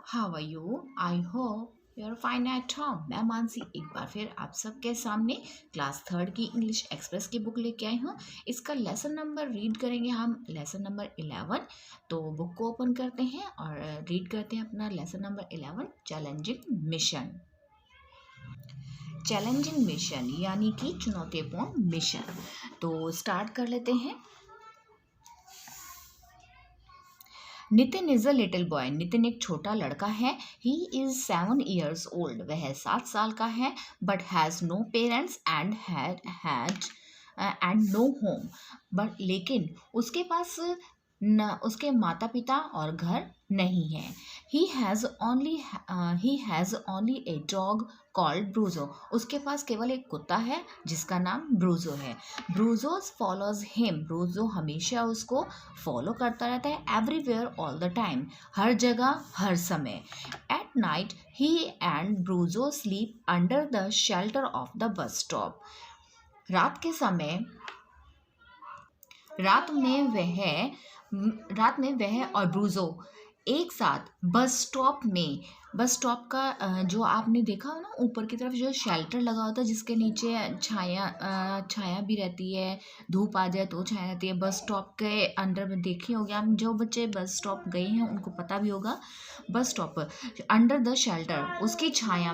How are you? I hope you are fine at home. मैं मानसी एक बार फिर आप सबके सामने क्लास थर्ड की इंग्लिश एक्सप्रेस की बुक लेके आई हूँ। इसका लेसन नंबर रीड करेंगे हम, लेसन नंबर 11। तो बुक को ओपन करते हैं और रीड करते हैं अपना lesson number 11, challenging mission. Challenging mission यानी कि चुनौतीपूर्ण मिशन। तो स्टार्ट कर लेते हैं। Nitin is a little boy. Nitin एक छोटा लड़का है। He is 7 years old. वह 7 साल का है। But has no parents and and no home. But लेकिन उसके पास न उसके माता पिता और घर नहीं है। He has only a dog called Brujo. उसके पास केवल एक कुत्ता है जिसका नाम ब्रूजो है। ब्रूजो फॉलोज हिम। ब्रूजो हमेशा उसको फॉलो करता रहता है। Everywhere all the time. हर जगह हर समय। At night he and Brujo sleep under the shelter of the bus stop. रात के समय रात में वह और ब्रूजो एक साथ बस स्टॉप का जो आपने देखा हो ना, ऊपर की तरफ जो शेल्टर लगा होता है जिसके नीचे छाया भी रहती है, धूप आ जाए तो छाया रहती है। बस स्टॉप के अंडर में देखी होगी आप, जो बच्चे बस स्टॉप गए हैं उनको पता भी होगा। बस स्टॉप पर अंडर द शेल्टर, उसके छाया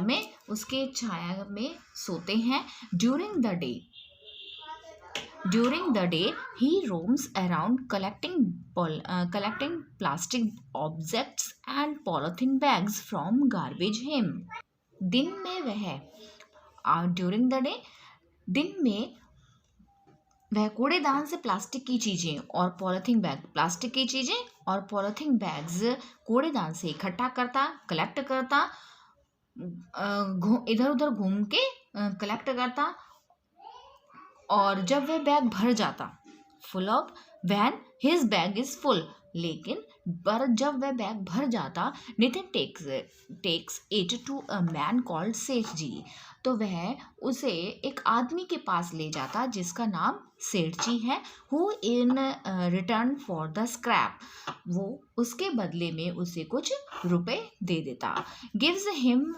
में सोते हैं। During the day, he roams around collecting plastic objects and polythene bags from garbage heap. दिन में ड्यूरिंग द डे दिन में वह कूड़ेदान से प्लास्टिक की चीज़ें और पॉलीथीन बैग्स कूड़ेदान से इकट्ठा करता, कलेक्ट करता, इधर उधर घूम के कलेक्ट करता। और जब वह बैग भर जाता, when his bag is full, लेकिन पर जब वह बैग भर जाता, Nitin takes it to a man called Seth ji. तो वह उसे एक आदमी के पास ले जाता जिसका नाम सेठ जी है। Who in return for the scrap, वो उसके बदले में उसे कुछ रुपए दे देता। गिव्स हिम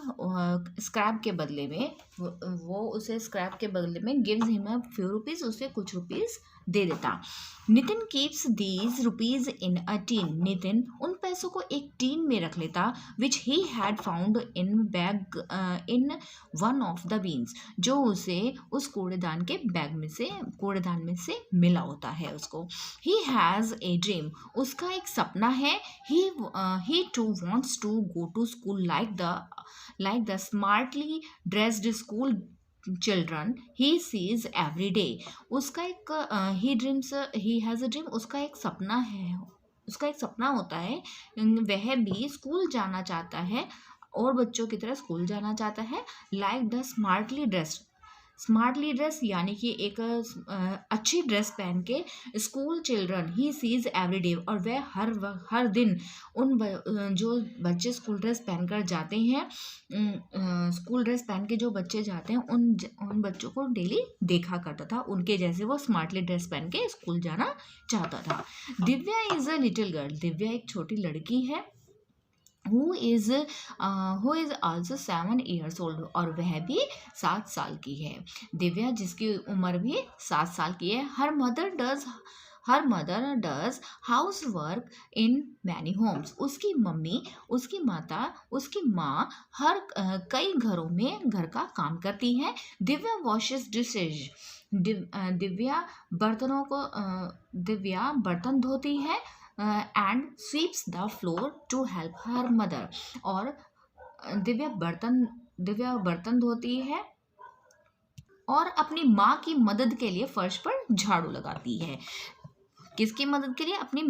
स्क्रैप के बदले में वो उसे स्क्रैप के बदले में gives him a few rupees, उसे कुछ रुपीज दे देता। Nitin keeps these rupees in a tin. Nitin उन पैसों को एक टीन में रख लेता, which he had found in one of the bins, जो उसे उस कूड़ेदान में से मिला होता है उसको। ही हैज़ ए ड्रीम, उसका एक सपना है। He too wants to go to school like the smartly dressed school children he sees every day. उसका एक he has a dream, उसका एक सपना होता है। वह भी स्कूल जाना चाहता है और बच्चों की तरह स्कूल जाना चाहता है। लाइक द स्मार्टली ड्रेस यानी कि एक अच्छी ड्रेस पहन के school children he sees every day, और वह हर दिन जो बच्चे स्कूल ड्रेस पहनकर जाते हैं, स्कूल ड्रेस पहन के जो बच्चे जाते हैं उन बच्चों को डेली देखा करता था। उनके जैसे वो स्मार्टली ड्रेस पहन के स्कूल जाना चाहता था। Divya is a little girl. Divya एक छोटी लड़की है। Who is also 7 years old, और वह भी 7 साल की है। दिव्या जिसकी उम्र भी 7 साल की है। Her mother does house work in many homes. उसकी माँ कई घरों में घर का काम करती है। Divya washes dishes. दिव्या बर्तन धोती है। And sweeps the floor to help her mother, और दिव्या बर्तन धोती है और अपनी माँ की मदद के लिए फर्श पर झाड़ू लगाती है। किसकी मदद के लिए? अपनी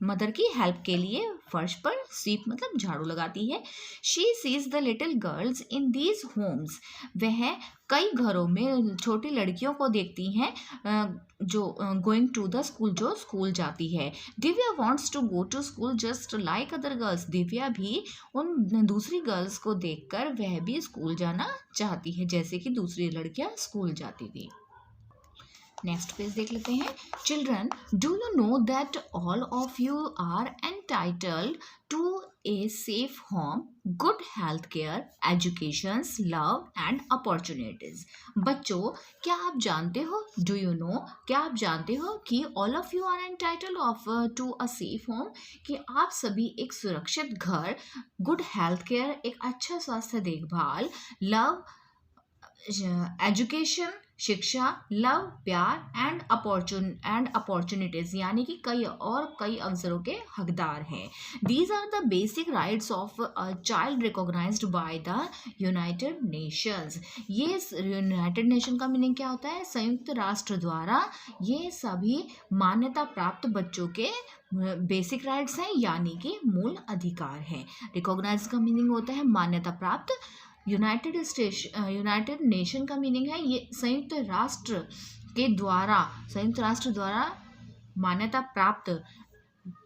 मदर की हेल्प के लिए फर्श पर स्वीप मतलब झाड़ू लगाती है। She sees the little girls in these homes. वह कई घरों में छोटी लड़कियों को देखती हैं जो गोइंग टू द स्कूल, जो स्कूल जाती है। Divya wants to go to school just like other girls. Divya भी उन दूसरी गर्ल्स को देखकर वह भी स्कूल जाना चाहती है जैसे कि दूसरी लड़कियां स्कूल जाती थी। नेक्स्ट पेज देख लेते हैं। Children, do you know that all of you are an entitled to a safe home, good health care, education, love and opportunities. बच्चों, क्या आप जानते हो, डू यू नो, क्या आप जानते हो कि all of you are entitled of to a safe home, कि आप सभी एक सुरक्षित घर, गुड हेल्थ केयर, एक अच्छा स्वास्थ्य देखभाल, लव एजुकेशन, शिक्षा, लव प्यार एंड अपॉर्चुनिटीज यानी कि कई अवसरों के हकदार हैं. These are the basic rights of a child recognised by the United Nations. ये यूनाइटेड नेशन का मीनिंग क्या होता है? संयुक्त राष्ट्र द्वारा ये सभी मान्यता प्राप्त बच्चों के बेसिक राइट्स हैं, यानी कि मूल अधिकार हैं. रिकॉग्नाइज का मीनिंग होता है मान्यता प्राप्त. यूनाइटेड नेशन का मीनिंग है ये संयुक्त राष्ट्र द्वारा मान्यता प्राप्त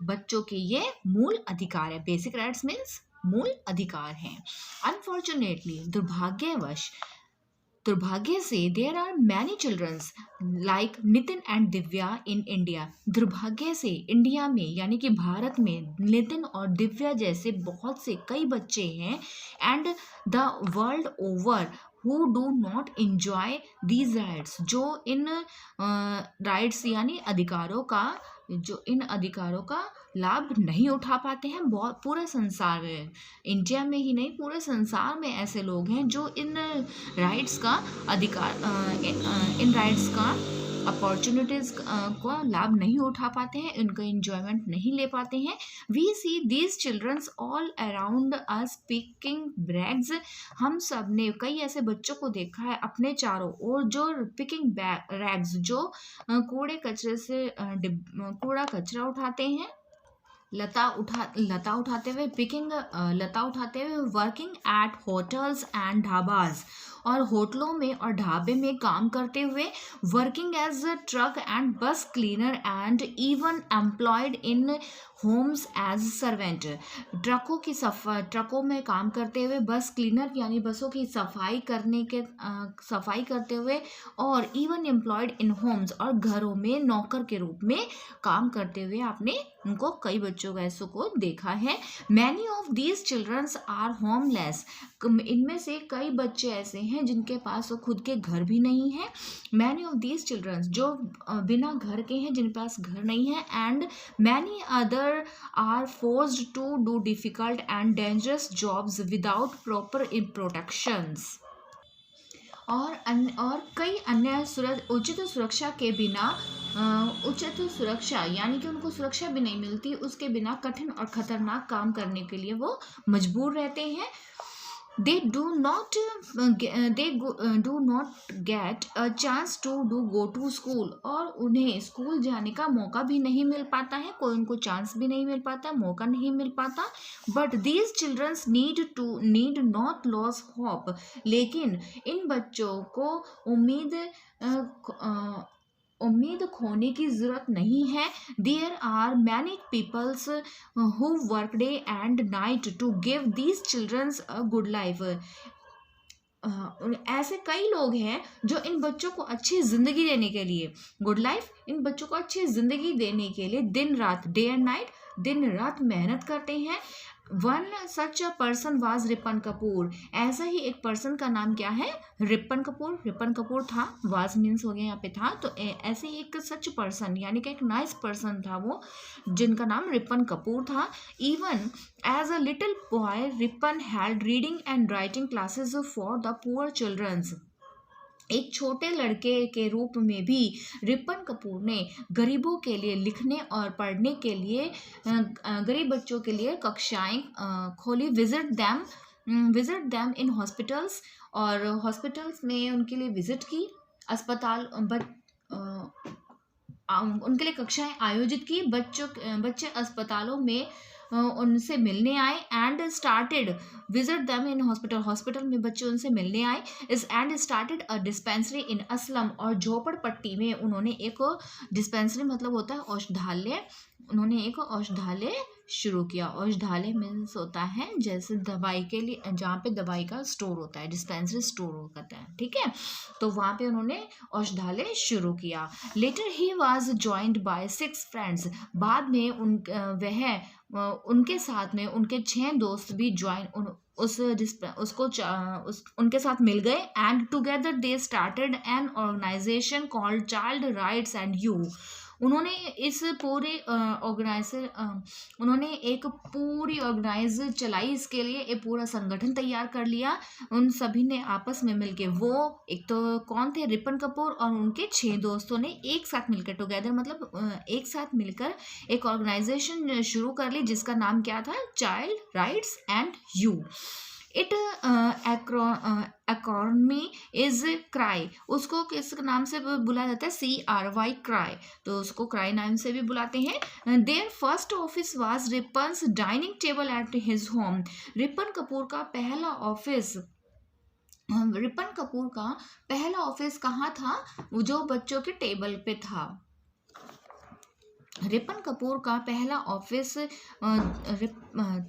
बच्चों के ये मूल अधिकार है. बेसिक राइट्स मीन्स मूल अधिकार हैं. अनफॉर्चुनेटली, दुर्भाग्य से there are many childrens like Nitin and Divya in India. दुर्भाग्य से इंडिया में यानी कि भारत में नितिन और दिव्या जैसे बहुत से कई बच्चे हैं and the world over who do not enjoy these rights, जो इन राइट्स यानी इन अधिकारों का लाभ नहीं उठा पाते हैं. बहुत पूरे संसार में, इंडिया में ही नहीं पूरे संसार में ऐसे लोग हैं जो इन राइट्स का अपॉर्चुनिटीज को लाभ नहीं उठा पाते हैं, इनका इंजॉयमेंट नहीं ले पाते हैं. We see these childrens all around us picking rags. हम सब ने कई ऐसे बच्चों को देखा है अपने चारों ओर जो पिकिंग रैग्स, जो कूड़ा कचरा उठाते हैं, लता उठाते हुए working at hotels and dhabas, और होटलों में और ढाबे में काम करते हुए, working as a truck and bus cleaner and even employed in homes as servant. ट्रकों में काम करते हुए, बस क्लीनर यानी बसों की सफाई करते हुए, और इवन एम्प्लॉयड इन होम्स और घरों में नौकर के रूप में काम करते हुए आपने उनको कई बच्चों ऐसों को देखा है. Many of these childrens are homeless. इनमें से कई बच्चे ऐसे हैं जिनके पास खुद के घर भी नहीं है. मैनी ऑफ दीज चिल्ड्रंस, जो बिना घर के हैं, जिनके पास घर नहीं है. And many other are forced to do difficult and dangerous jobs without proper protections. और कई अन्य उचित सुरक्षा के बिना, उचित सुरक्षा यानी कि उनको सुरक्षा भी नहीं मिलती, उसके बिना कठिन और खतरनाक काम करने के लिए वो मजबूर रहते हैं. they do not get a chance to go to school, और उन्हें स्कूल जाने का मौका भी नहीं मिल पाता है, कोई उनको चांस भी नहीं मिल पाता, मौका नहीं मिल पाता. But these children need not lose hope. लेकिन इन बच्चों को उम्मीद खोने की जरूरत नहीं है. There are many peoples who work day and night to give these childrens a good life. ऐसे कई लोग हैं जो इन बच्चों को अच्छी जिंदगी देने के लिए, गुड लाइफ, इन बच्चों को अच्छी जिंदगी देने के लिए दिन रात, डे एंड नाइट, दिन रात मेहनत करते हैं. One such a person was Ripon Kapoor. ऐसा ही एक पर्सन का नाम क्या है? रिपन कपूर था. वाज मीन्स हो गया यहाँ पे था, तो ऐसे ही एक सच पर्सन यानी कि एक नाइस पर्सन था वो, जिनका नाम रिपन कपूर था. Even as a little boy Ripan had reading and writing classes for the poor childrens. एक छोटे लड़के के रूप में भी रिपन कपूर ने गरीबों के लिए लिखने और पढ़ने के लिए, गरीब बच्चों के लिए कक्षाएं खोली. विजिट दैम इन हॉस्पिटल्स, और हॉस्पिटल्स में उनके लिए विजिट की, उनके लिए कक्षाएं आयोजित की. बच्चे अस्पतालों में उनसे मिलने आए. And started visit them in hospital में बच्चे उनसे मिलने आए. एंड स्टार्टेड अ डिस्पेंसरी इन असलम, और झोपड़पट्टी में उन्होंने एक डिस्पेंसरी मतलब होता है औषधालय, उन्होंने एक औषधालय शुरू किया। औषधालय मीन्स होता है जैसे दवाई के लिए, जहाँ पे दवाई का स्टोर होता है, डिस्पेंसरी स्टोर होता है, ठीक है। तो वहाँ पे उन्होंने औषधालय शुरू किया। Later he was joined by 6 friends. बाद में उनके साथ में उनके 6 दोस्त भी उनके साथ मिल गए। And together they started an organization called child rights and you. उन्होंने इस पूरे उन्होंने एक पूरी ऑर्गेनाइज चलाई, इसके लिए एक पूरा संगठन तैयार कर लिया। उन सभी ने आपस में मिलके, वो एक तो कौन थे, रिपन कपूर और उनके 6 दोस्तों ने एक साथ मिलकर, टुगेदर मतलब एक साथ मिलकर एक ऑर्गेनाइजेशन शुरू कर ली जिसका नाम क्या था, child rights and you. It acronym is CRY. उसको किस नाम से बुलाया जाता है, CRY क्राई, तो उसको क्राई नाम से भी बुलाते हैं। There first office was Ripan's dining table at his home. Ripan Kapoor का पहला ऑफिस कहाँ था, जो बच्चों के टेबल पे था। रिपन कपूर का पहला ऑफिस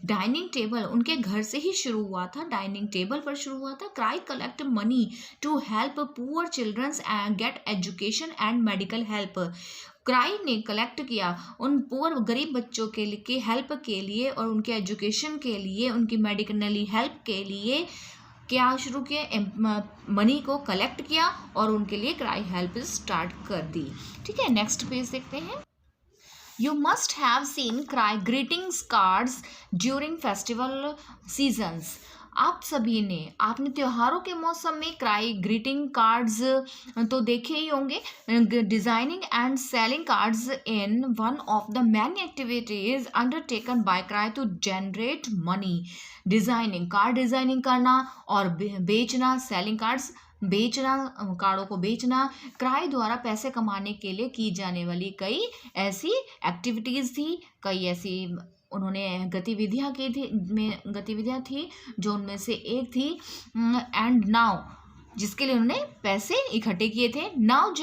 डाइनिंग टेबल उनके घर से ही शुरू हुआ था, डाइनिंग टेबल पर शुरू हुआ था। CRY collect money to help poor childrens and get education and medical help. CRY ने कलेक्ट किया उन पुअर गरीब बच्चों के हेल्प के लिए और उनके एजुकेशन के लिए, उनकी मेडिकली हेल्प के लिए क्या शुरू किया, मनी को कलेक्ट किया और उनके लिए क्राई हेल्प स्टार्ट कर दी। ठीक है, नेक्स्ट पेज देखते हैं। You must have seen cry greetings cards during festival seasons. आप सभी ने, आपने त्योहारों के मौसम में क्राई ग्रीटिंग कार्ड्स तो देखे ही होंगे। Designing and selling cards in one of the many activities undertaken by CRY to generate money. Designing, card designing करना और बेचना, सेलिंग कार्ड्स बेचना, कार्डों को बेचना, क्राई द्वारा पैसे कमाने के लिए की जाने वाली कई ऐसी एक्टिविटीज़ थी, कई ऐसी उन्होंने गतिविधियाँ थी जो उनमें से एक थी एंड नाउ, जिसके लिए उन्होंने पैसे इकट्ठे किए थे। Now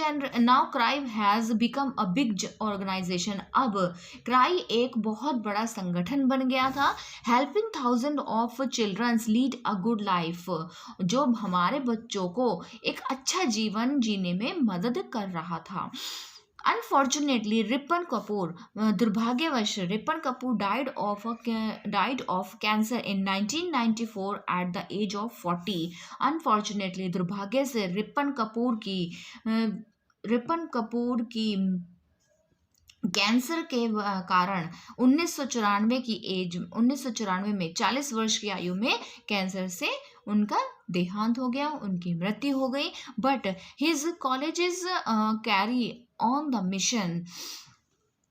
CRY has become a big organization. अब क्राई एक बहुत बड़ा संगठन बन गया था। Helping thousand of childrens lead a good life, जो हमारे बच्चों को एक अच्छा जीवन जीने में मदद कर रहा था। अनफॉर्चुनेटली रिपन कपूर, दुर्भाग्यवश Ripan Kapoor died of cancer in 1994 at the age of 40। Unfortunately, दुर्भाग्य से रिपन कपूर की कैंसर के कारण 1994 में 40 वर्ष की आयु में कैंसर से उनका देहांत हो गया, उनकी मृत्यु हो गई। But his colleges carry on the mission.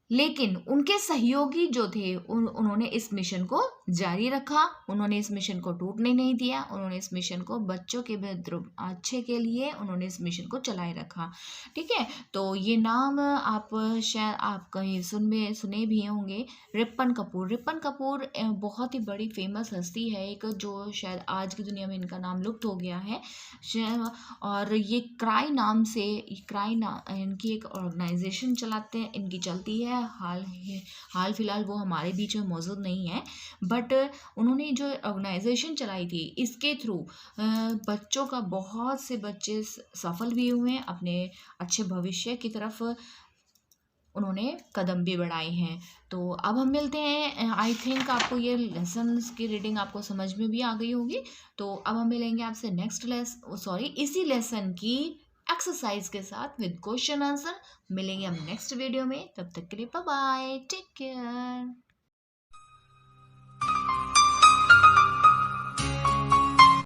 लेकिन उनके सहयोगी जो थे उन्होंने इस मिशन को जारी रखा, उन्होंने इस मिशन को टूटने नहीं दिया, उन्होंने इस मिशन को बच्चों के अच्छे के लिए उन्होंने इस मिशन को चलाए रखा। ठीक है, तो ये नाम आप शायद आप कहीं सुने भी होंगे, रिपन कपूर। रिपन कपूर बहुत ही बड़ी फेमस हस्ती है एक, जो शायद आज की दुनिया में इनका नाम लुप्त हो गया है। और ये क्राई नाम से इनकी एक ऑर्गेनाइजेशन चलाते हैं, इनकी चलती है। हाल फिलहाल वो हमारे बीच में मौजूद नहीं है, बट उन्होंने जो ऑर्गेनाइजेशन चलाई थी इसके थ्रू बच्चों का, बहुत से बच्चे सफल भी हुए हैं, अपने अच्छे भविष्य की तरफ उन्होंने कदम भी बढ़ाए हैं। तो अब हम मिलते हैं, आई थिंक आपको ये लेसन की रीडिंग आपको समझ में भी आ गई होगी। तो अब हम मिलेंगे आपसे इसी लेसन की एक्सरसाइज के साथ विद क्वेश्चन आंसर। मिलेंगे हम नेक्स्ट वीडियो में, तब तक के लिए बाय बाय, टेक केयर।